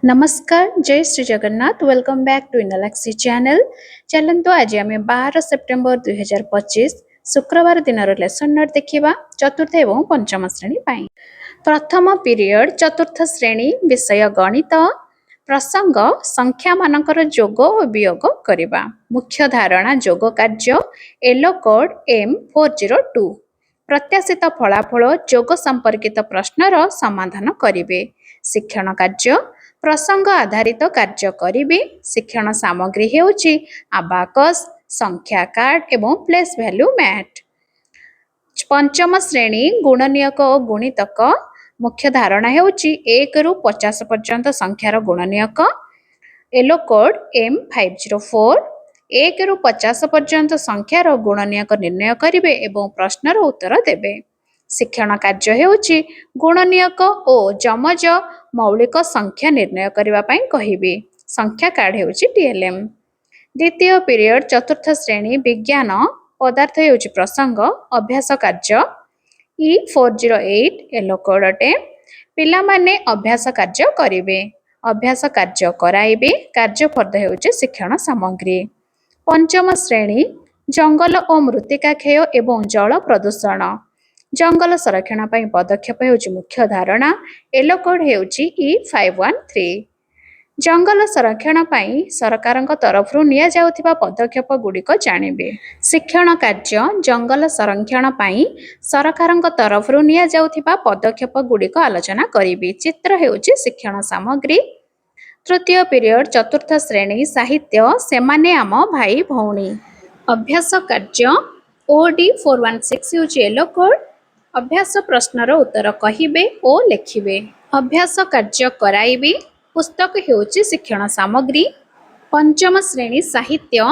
नमस्कार, जय Shri Jagannath. Welcome back to इनलाक्सी चैनल। चलନ୍ତୁ आज आम 12 सेप्टेम्बर 2025 शुक्रवार दिन लेसन नोट देखा चतुर्थ एवं पंचम श्रेणी पाई। प्रथम पीरियड चतुर्थ श्रेणी विषय गणित प्रसंग संख्या मानकर जोग और वियोग करवा। मुख्य धारणा जोग कार्य एलो कोड M402 प्रत्याशित फलाफल जोग संपर्कित प्रश्नर समाधान करेंगे। शिक्षण कार्य प्रसंग आधारित कार्य करेंगे। शिक्षण सामग्री हेउची आबाकस संख्या कार्ड एवं प्लेस वैल्यू मैट। पंचम श्रेणी गुणनीयक और गुणितक मुख्य धारणा हेउची 1 रु 50 पर्यंत संख्यार गुणनीयक एलो कोड M504 1 रु 50 पर्यंत संख्यार गुणनीयक निर्णय करेंगे एवं प्रश्नर उत्तर देवे। शिक्षण कार्य हेउची गुणनीयक और जमज मौलिक संख्या निर्णय करने कहिबे। संख्या कार्ड हेउची TLM। द्वितीय पीरियड चतुर्थ श्रेणी विज्ञान पदार्थ हेउची प्रसंग अभ्यास कार्य E408 एलो कोड अटे। पिला माने अभ्यास कार्य करिवे। अभ्यास कार्य कराइबे। कार्यफल हेउची शिक्षण सामग्री। पंचम श्रेणी जंगल और मृत्तिका क्षय एवं जल प्रदूषण जंगल संरक्षण पर पदक्षेप हेउची मुख्य धारणा एलो कोड हेउची E513। जंगल संरक्षण पर सरकार तरफ निया जाउथिबा पदक्षेप गुड़िक जानिबे। शिक्षण कार्य जंगल संरक्षण पर सरकार तरफ निया जाउथिबा पदक्षेप गुड़िक आलोचना करिबे। चित्र हेउची शिक्षण सामग्री। तृतीय पीरियड चतुर्थ श्रेणी साहित्य सेमाने आम भाई भौणी अभ्यास कार्य OD416 हेउची एलो कोड। अभ्यास प्रश्नर उत्तर कहिबे और लिखिबे। अभ्यास कार्य कराइबे। पुस्तक हेउची शिक्षण सामग्री। पंचम श्रेणी साहित्य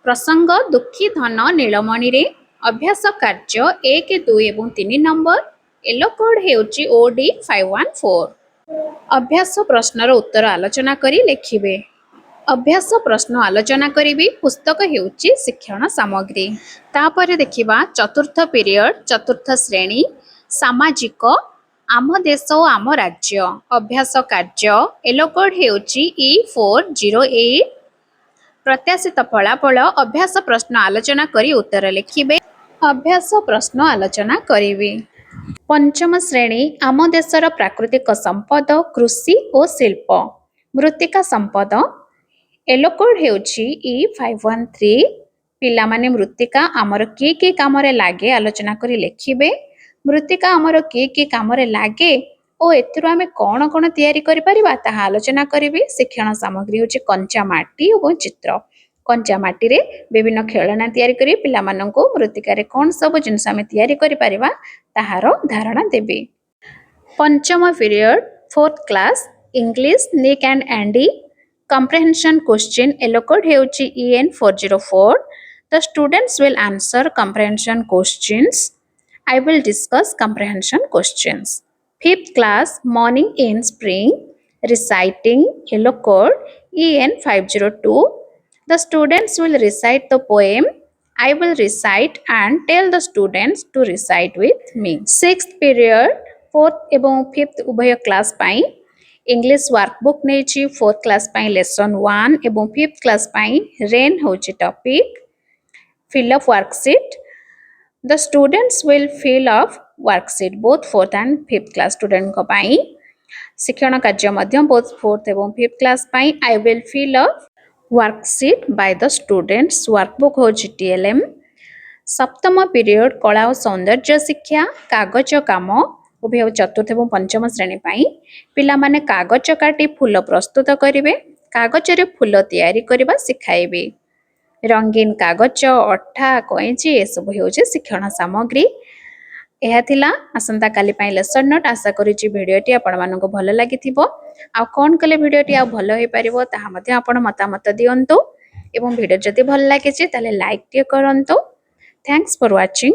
प्रसंग दुखी धन नीलमणि रे अभ्यास कार्य 1 2 एवं 3 नंबर एलो कोड हेउची OD514। अभ्यास प्रश्नर उत्तर आलोचना करी लिखिबे। अभ्यास प्रश्न आलोचना करिबे। पुस्तक हेउची शिक्षण सामग्री। तापर देखिबा चतुर्थ पीरियड चतुर्थ श्रेणी सामाजिक आम देश और आम राज्य अभ्यास कार्य एलो कोड हेउची E408। प्रत्याशित फलाफल अभ्यास प्रश्न आलोचना करी उत्तर लिखिबे। अभ्यास प्रश्न आलोचना करिवे। पंचम श्रेणी आम देशर प्राकृतिक संपद कृषि और शिल्प मृत्तिका संपद एलो कोड हेउची E513। पिला माने मृत्तिका आमर की काम रे लागे आलोचना करी लिखिबे। मृत्तिका आमर की काम रे लागे और एथिरो आमे कोन कोन तयारी करि परिबा ताहा आलोचना करिबे। शिक्षण सामग्री होची कंचा माटी और चित्र। कंचा माटी रे विभिन्न खेलना तयारी करी पिला माननको मृत्तिका रे कोन सब जिंस आमे तयारी करि परिबा ताहारो धारणा देबे। पंचम period fourth class English Nick and Andy comprehension question एलो कोड हेउची EN404। The students will answer comprehension questions. I will discuss comprehension questions. Fifth class morning in spring reciting L O code EN502। The students will recite the poem. I will recite and tell the students to recite with me. Sixth period fourth एवं fifth उभय class पाई English workbook नहीं fourth class पाई lesson 1 एवं fifth class पाई rain होची topic fill up worksheet. The students will fill up worksheet both fourth and fifth class student को पाई। शिक्षण कार्य मध्यम बोथ फोर्थ एवं फिफ्थ क्लास पाई I will fill up worksheet by the students workbook होची TLM। सप्तम पीरियड कला और सौंदर्य शिक्षा कागज काम उभय चतुर्थ एवं पंचम श्रेणी पाई पिला माने कागज काटी फूल प्रस्तुत करिवे। कागज रे फूल तैयारी करबा सिखाइबे। रंगीन कागज अठा कैंची ए सब हेउचे शिक्षण सामग्री। एहा थिला आसंता काली पाई लेसन नोट। आशा करिछि भिडियोटी आपण मानको भलो लागिथिबो। आ कोन कले भिडियोटी आ भलो होई परिबो ताहा मध्ये आपण मतामत दियंतु एवं भिडियो जदि भलो लागिछि ताले लाइक टिए करंतु। Thanks for watching.